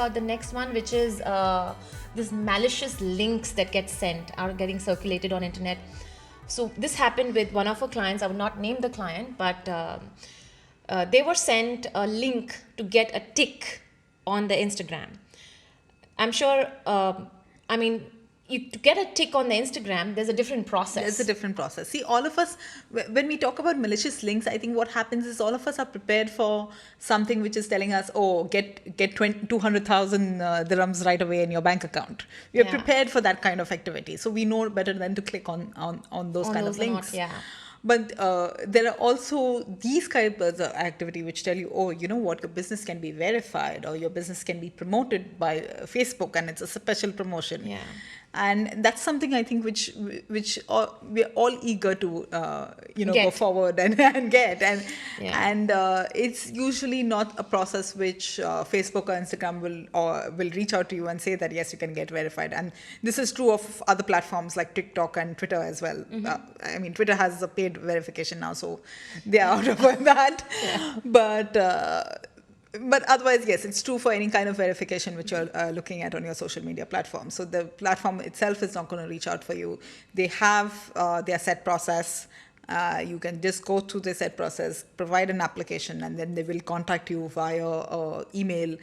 about the next one, which is this malicious links that get sent are getting circulated on internet. So this happened with one of our clients. I would not name the client, but they were sent a link to get a tick on the Instagram. I'm sure, to get a tick on the Instagram, there's a different process. There's a different process. See, all of us, when we talk about malicious links, I think what happens is all of us are prepared for something which is telling us, oh, get 200,000 dirhams right away in your bank account. We are prepared for that kind of activity. So we know better than to click on those kind of links. But there are also these kinds of activity which tell you, oh, you know what, your business can be verified or your business can be promoted by Facebook and it's a special promotion. Yeah. And that's something I think which we're all eager to go forward and get. And it's usually not a process which Facebook or Instagram will reach out to you and say that yes, you can get verified. And this is true of other platforms like TikTok and Twitter as well. Mm-hmm. Twitter has a paid verification now, so they are out of that. Yeah. But otherwise, yes, it's true for any kind of verification which you're looking at on your social media platform. So the platform itself is not going to reach out for you. They have their set process. You can just go through the set process, provide an application, and then they will contact you via email,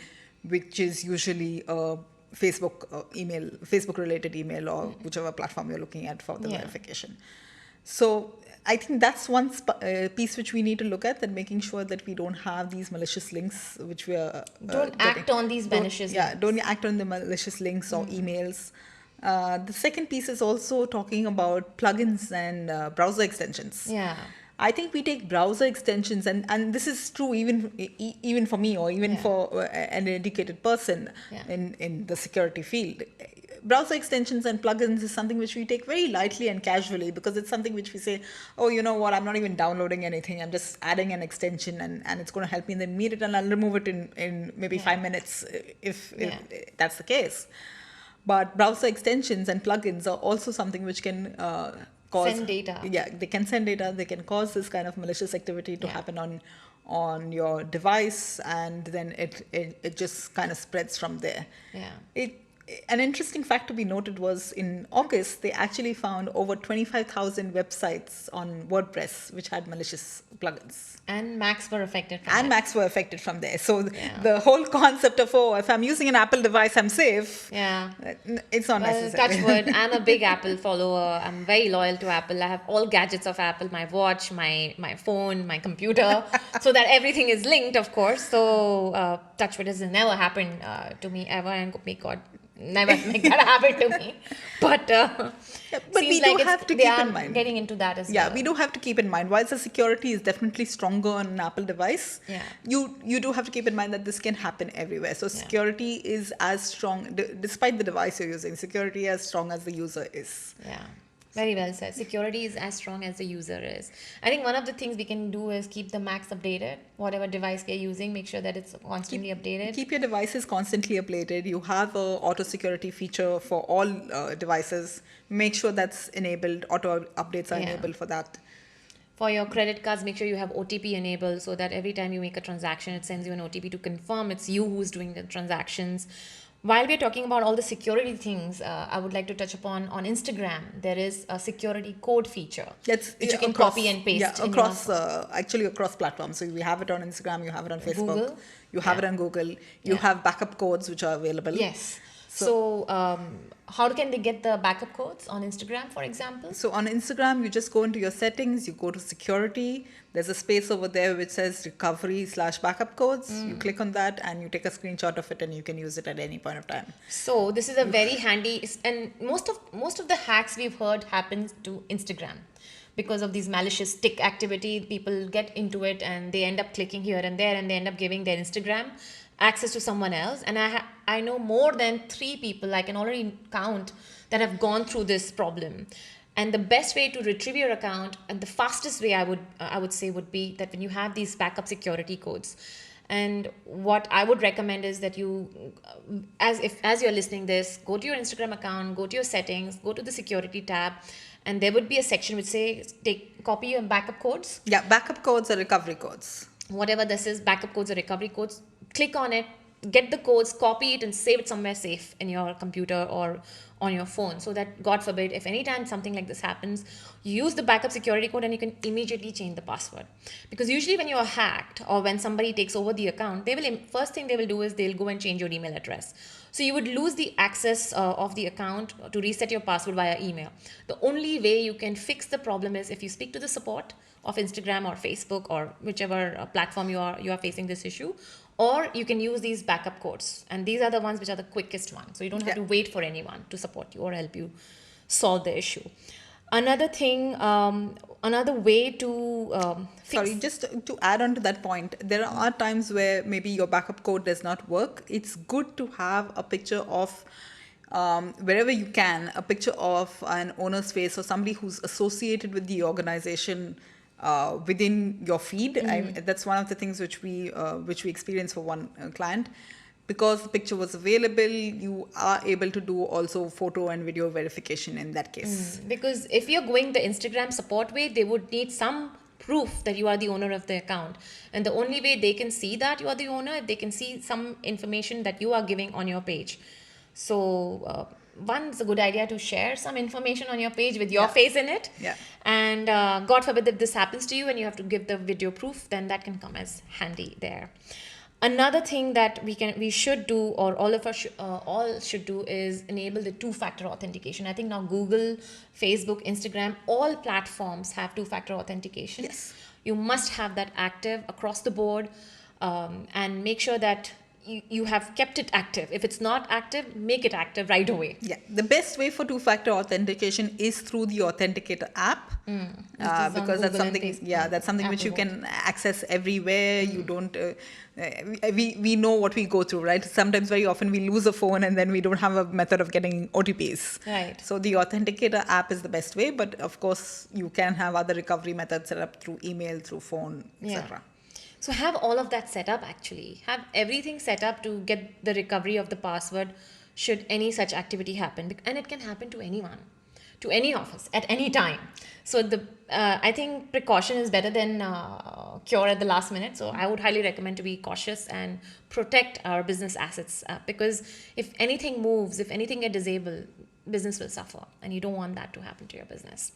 which is usually a Facebook-related email, or whichever platform you're looking at for the verification. So I think that's one piece which we need to look at, that making sure that we don't have these malicious links which we are don't act on these malicious links. Don't act on the malicious links or emails. The second piece is also talking about plugins and browser extensions. Yeah. I think we take browser extensions, and this is true even for me, or even for an educated person in the security field. Browser extensions and plugins is something which we take very lightly and casually, because it's something which we say, oh, you know what, I'm not even downloading anything, I'm just adding an extension and it's going to help me in the immediate, and I'll remove it in maybe 5 minutes if that's the case. But browser extensions and plugins are also something which can send data. Yeah, they can send data, they can cause this kind of malicious activity to happen on your device, and then it just kind of spreads from there. Yeah. An interesting fact to be noted was in August, they actually found over 25,000 websites on WordPress which had malicious plugins. And Macs were affected from there. So the whole concept of, oh, if I'm using an Apple device, I'm safe. Yeah. It's not necessary. Touch wood, I'm a big Apple follower. I'm very loyal to Apple. I have all gadgets of Apple, my watch, my phone, my computer, so that everything is linked, of course. So touch wood has never happened to me ever, and may God never make that happen to me. But we do have to keep in mind. Getting into that as well. Yeah, we do have to keep in mind. Whilst the security is definitely stronger on an Apple device, you do have to keep in mind that this can happen everywhere. So security is as strong, despite the device you're using, security as strong as the user is. Yeah. Very well said. Security is as strong as the user is. I think one of the things we can do is keep the Macs updated. Whatever device we're using, make sure that it's constantly updated. Keep your devices constantly updated. You have a auto security feature for all devices. Make sure that's enabled. Auto updates are enabled for that. For your credit cards, make sure you have OTP enabled, so that every time you make a transaction, it sends you an OTP to confirm it's you who's doing the transactions. While we're talking about all the security things, I would like to touch upon on Instagram. There is a security code feature which you can copy and paste. Yeah, across platforms. So we have it on Instagram, you have it on Facebook, Google. You have it on Google. You have backup codes which are available. Yes. So how can they get the backup codes on Instagram, for example? So on Instagram, you just go into your settings, you go to security. There's a space over there which says recovery/backup codes. You click on that and you take a screenshot of it, and you can use it at any point of time. So this is a very handy, and most of the hacks we've heard happens to Instagram. Because of these malicious tick activity, people get into it and they end up clicking here and there, and they end up giving their Instagram access to someone else. And I know more than 3 people, I can already count, that have gone through this problem. And the best way to retrieve your account, and the fastest way I would say would be that when you have these backup security codes. And what I would recommend is that you, as you're listening this, go to your Instagram account, go to your settings, go to the security tab, and there would be a section which says copy your backup codes. Yeah, backup codes or recovery codes. Whatever this is, backup codes or recovery codes, click on it, get the codes, copy it, and save it somewhere safe in your computer or on your phone, so that God forbid, if anytime something like this happens, you use the backup security code and you can immediately change the password. Because usually when you are hacked or when somebody takes over the account, they will, first thing they will do is they'll go and change your email address. So you would lose the access of the account to reset your password via email. The only way you can fix the problem is if you speak to the support of Instagram or Facebook or whichever platform you are facing this issue, or you can use these backup codes, and these are the ones which are the quickest ones, so you don't have to wait for anyone to support you or help you solve the issue. Another thing, another way to fix. Sorry, just to add on to that point, there are times where maybe your backup code does not work. It's good to have a picture of, wherever you can, a picture of an owner's face or somebody who's associated with the organization within your feed. That's one of the things which we experienced for one client. Because the picture was available, you are able to do also photo and video verification in that case. Because if you're going the Instagram support way, they would need some proof that you are the owner of the account. And the only way they can see that you are the owner, if they can see some information that you are giving on your page. So one, it's a good idea to share some information on your page with your face in it. Yeah. And God forbid if this happens to you and you have to give the video proof, then that can come as handy there. Another thing that we should do, or all of us all should do, is enable the two-factor authentication. I think now Google, Facebook, Instagram, all platforms have two-factor authentication. Yes. You must have that active across the board, and make sure that you have kept it active. If it's not active, make it active right away. Yeah, the best way for two-factor authentication is through the Authenticator app, because that's something. That's something which you can access everywhere. You don't. We know what we go through, right? Sometimes, very often, we lose a phone and then we don't have a method of getting OTPs. Right. So the Authenticator app is the best way, but of course, you can have other recovery methods set up through email, through phone, etc. So have all of that set up actually. Have everything set up to get the recovery of the password should any such activity happen. And it can happen to anyone, to any of us at any time. So I think precaution is better than cure at the last minute. So I would highly recommend to be cautious and protect our business assets, because if anything moves, if anything gets disabled, business will suffer, and you don't want that to happen to your business.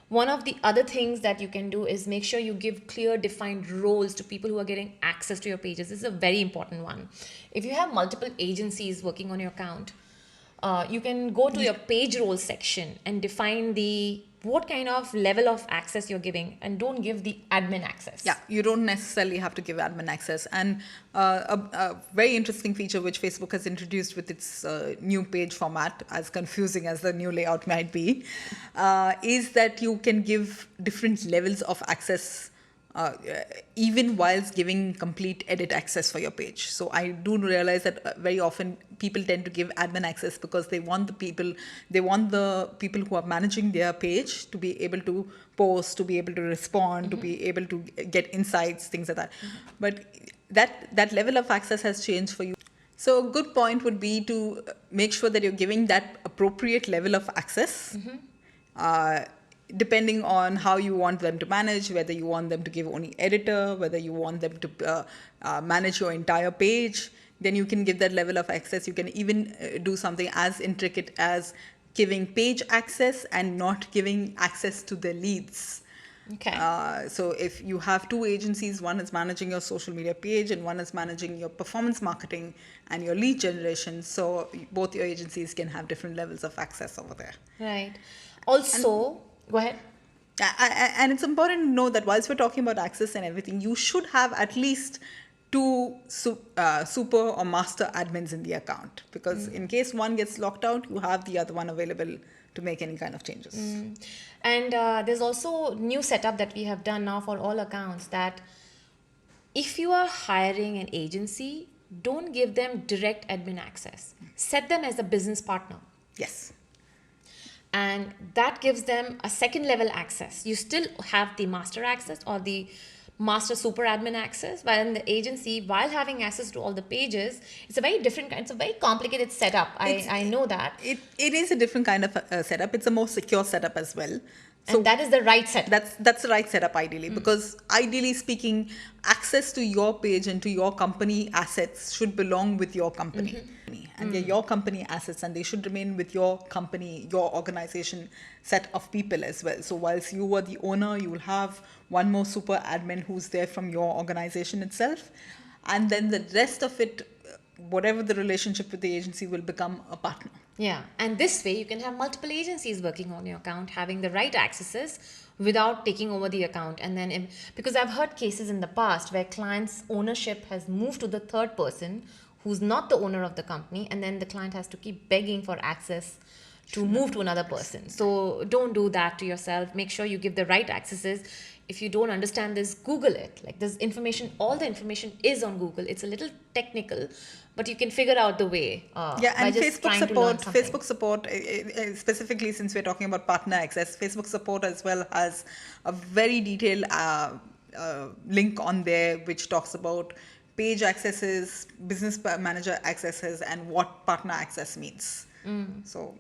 One of the other things that you can do is make sure you give clear defined roles to people who are getting access to your pages. This is a very important one. If you have multiple agencies working on your account, you can go to your page roles section and define what kind of level of access you're giving, and don't give the admin access. Yeah, you don't necessarily have to give admin access. And a very interesting feature which Facebook has introduced with its new page format, as confusing as the new layout might be, is that you can give different levels of access even whilst giving complete edit access for your page. So I do realize that very often people tend to give admin access because they want the people who are managing their page to be able to post, to be able to respond, to be able to get insights, things like that. But that level of access has changed for you. So a good point would be to make sure that you're giving that appropriate level of access. Depending on how you want them to manage, whether you want them to give only editor, whether you want them to manage your entire page, then you can give that level of access. You can even do something as intricate as giving page access and not giving access to the leads. Okay. So if you have two agencies, one is managing your social media page and one is managing your performance marketing and your lead generation. So both your agencies can have different levels of access over there. Right. Also, go ahead. And it's important to know that whilst we're talking about access and everything, you should have at least two super or master admins in the account, because in case one gets locked out, you have the other one available to make any kind of changes. And there's also new setup that we have done now for all accounts, that if you are hiring an agency, don't give them direct admin access. Set them as a business partner. Yes. And that gives them a second level access. You still have the master access or the master super admin access, while in the agency, while having access to all the pages, it's a very different kind, it's a very complicated setup. I know that. It is a different kind of setup. It's a more secure setup as well. And that is the right setup. That's the right setup ideally, because ideally speaking, access to your page and to your company assets should belong with your company. And they're your company assets, and they should remain with your company, your organization set of people as well. So whilst you are the owner, you will have one more super admin who's there from your organization itself. And then the rest of it, whatever the relationship with the agency, will become a partner. Yeah, and this way you can have multiple agencies working on your account, having the right accesses without taking over the account. And then, because I've heard cases in the past where clients' ownership has moved to the third person who's not the owner of the company, and then the client has to keep begging for access to move to another person. So don't do that to yourself. Make sure you give the right accesses. If you don't understand this, Google it. Like, this information, all the information is on Google. It's a little technical, but you can figure out the way. And Facebook support, specifically since we're talking about partner access, Facebook support as well has a very detailed link on there which talks about page accesses, business manager accesses, and what partner access means. So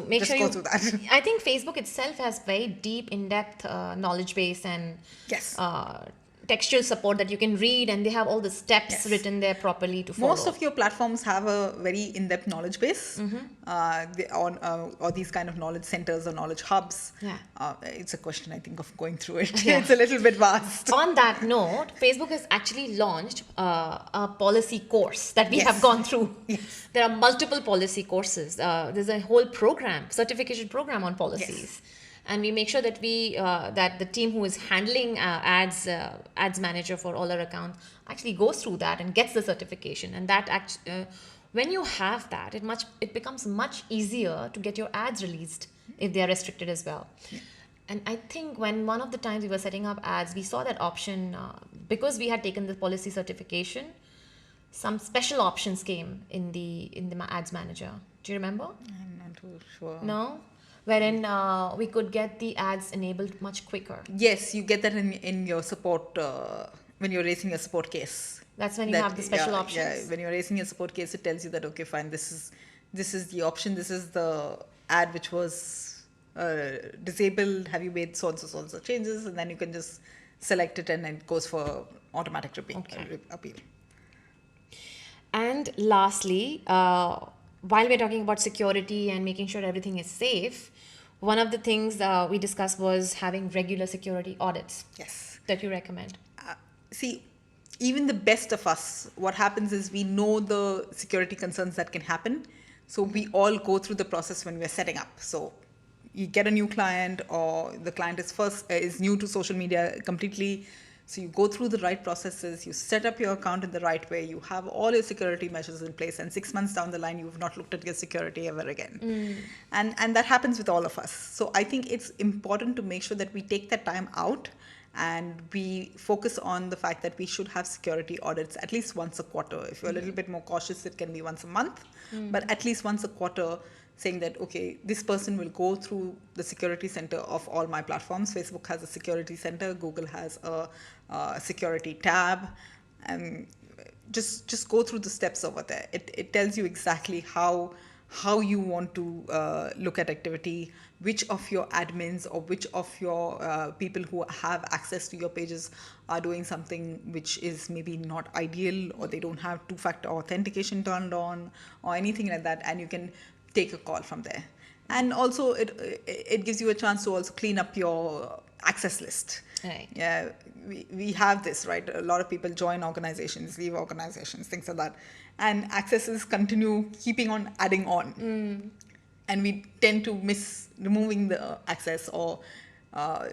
make sure go through that. I think Facebook itself has very deep, in-depth knowledge base and textual support that you can read, and they have all the steps written there properly to follow. Most of your platforms have a very in-depth knowledge base or these kind of knowledge centers or knowledge hubs. It's a question, I think, of going through it. It's a little bit vast. On that note, Facebook has actually launched a policy course that we have gone through. There are multiple policy courses. There's a whole program, certification program on policies. And we make sure that that the team who is handling ads manager for all our accounts actually goes through that and gets the certification. And that when you have that, it becomes much easier to get your ads released if they are restricted as well. And I think when one of the times we were setting up ads, we saw that option because we had taken the policy certification. Some special options came in the ads manager. Do you remember? I'm not too sure. No. Wherein we could get the ads enabled much quicker. Yes, you get that in your support, when you're raising your support case. That's when you have the special options. Yeah, when you're raising your support case, it tells you that, okay, fine, this is the option, this is the ad which was disabled, have you made so and so changes, and then you can just select it and it goes for automatic appeal. And lastly, while we're talking about security and making sure everything is safe, one of the things we discussed was having regular security audits. Yes. That you recommend. See, even the best of us, what happens is we know the security concerns that can happen. So we all go through the process when we're setting up. So you get a new client, or the client is new to social media completely. So you go through the right processes, you set up your account in the right way, you have all your security measures in place, and 6 months down the line, you've not looked at your security ever again. And that happens with all of us. So I think it's important to make sure that we take that time out and we focus on the fact that we should have security audits at least once a quarter. If you're a little bit more cautious, it can be once a month, but at least once a quarter, saying that, okay, this person will go through the security center of all my platforms. Facebook has a security center, Google has a security tab, and just go through the steps over there. It tells you exactly how you want to look at activity, which of your admins or which of your people who have access to your pages are doing something which is maybe not ideal, or they don't have two-factor authentication turned on or anything like that, and you can take a call from there. And also it gives you a chance to also clean up your access list. Right. Yeah, we have this, right? A lot of people join organizations, leave organizations, things like that, and accesses continue keeping on adding on. And we tend to miss removing the access or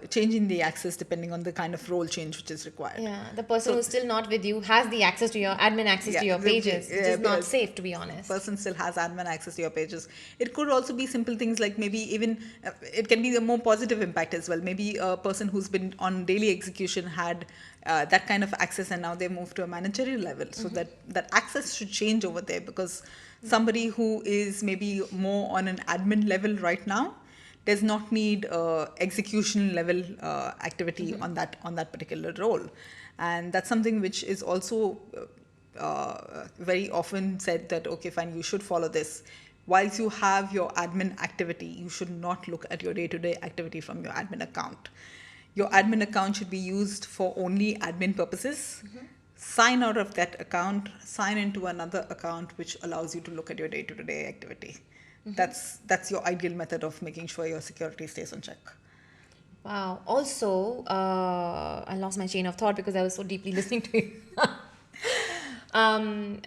changing the access depending on the kind of role change which is required. Yeah, the person who's still not with you has the access to your admin access to your pages, which is not safe, to be honest. Person still has admin access to your pages. It could also be simple things like maybe even it can be a more positive impact as well. Maybe a person who's been on daily execution had that kind of access, and now they move to a managerial level. So that access should change over there, because somebody who is maybe more on an admin level right now does not need execution level activity on that particular role. And that's something which is also very often said that, okay, fine, you should follow this. whilst you have your admin activity, you should not look at your day-to-day activity from your admin account. Your admin account should be used for only admin purposes. Sign out of that account, sign into another account which allows you to look at your day-to-day activity. That's your ideal method of making sure your security stays on check. Wow. Also, I lost my chain of thought because I was so deeply listening to you. um,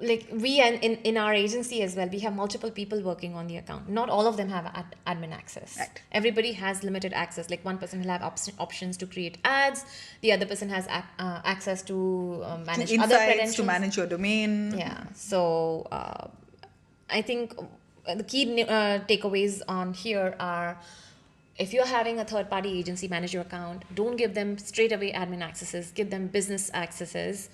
like we and in our agency as well, we have multiple people working on the account. Not all of them have admin access. Right. Everybody has limited access. Like one person will have options to create ads. The other person has access to manage To other insights, credentials. to manage your domain. Yeah. So I think the key takeaways on here are, if you're having a third party agency manage your account, don't give them straight away admin accesses, give them business accesses.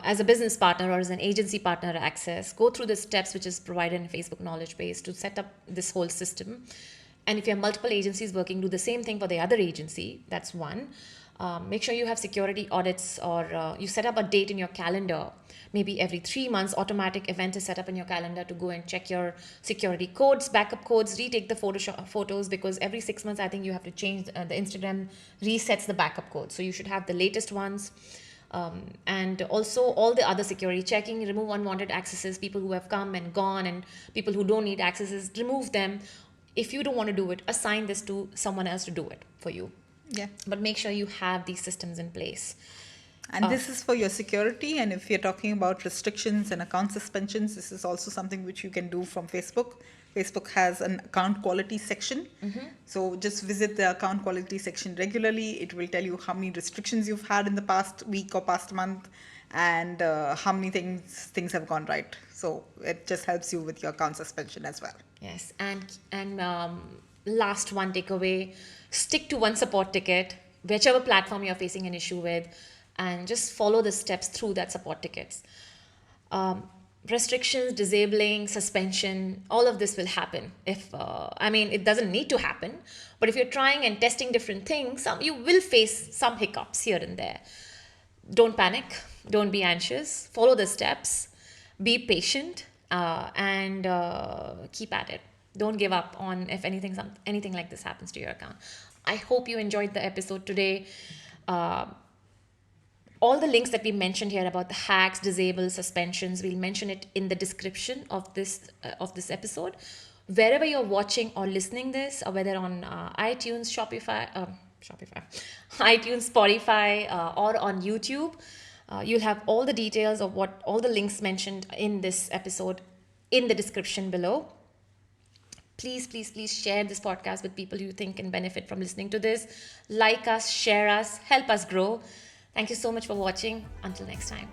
As a business partner or as an agency partner access, go through the steps which is provided in Facebook knowledge base to set up this whole system. And if you have multiple agencies working, do the same thing for the other agency. That's one. Make sure you have security audits, or you set up a date in your calendar. Maybe every 3 months, automatic event is set up in your calendar to go and check your security codes, backup codes, retake the photos, because every 6 months, I think you have to change the Instagram resets the backup code. So you should have the latest ones. And also all the other security checking, remove unwanted accesses, people who have come and gone, and people who don't need accesses, remove them. If you don't want to do it, assign this to someone else to do it for you. Yeah. But make sure you have these systems in place. And this is for your security. And if you're talking about restrictions and account suspensions, this is also something which you can do from Facebook. Facebook has an account quality section. So just visit the account quality section regularly. It will tell you how many restrictions you've had in the past week or past month, and how many things have gone right. So it just helps you with your account suspension as well. Yes. And last one takeaway, stick to one support ticket, whichever platform you're facing an issue with, and just follow the steps through that support tickets. Restrictions, disabling, suspension, all of this will happen. It doesn't need to happen, but if you're trying and testing different things, you will face some hiccups here and there. Don't panic, don't be anxious, follow the steps, be patient, and keep at it. Don't give up on if anything like this happens to your account. I hope you enjoyed the episode today. All the links that we mentioned here about the hacks, disable, suspensions, we'll mention it in the description of this episode. Wherever you're watching or listening this, or whether on iTunes, iTunes, Spotify, or on YouTube, you'll have all the details of all the links mentioned in this episode in the description below. Please, please, please share this podcast with people you think can benefit from listening to this. Like us, share us, help us grow. Thank you so much for watching. Until next time.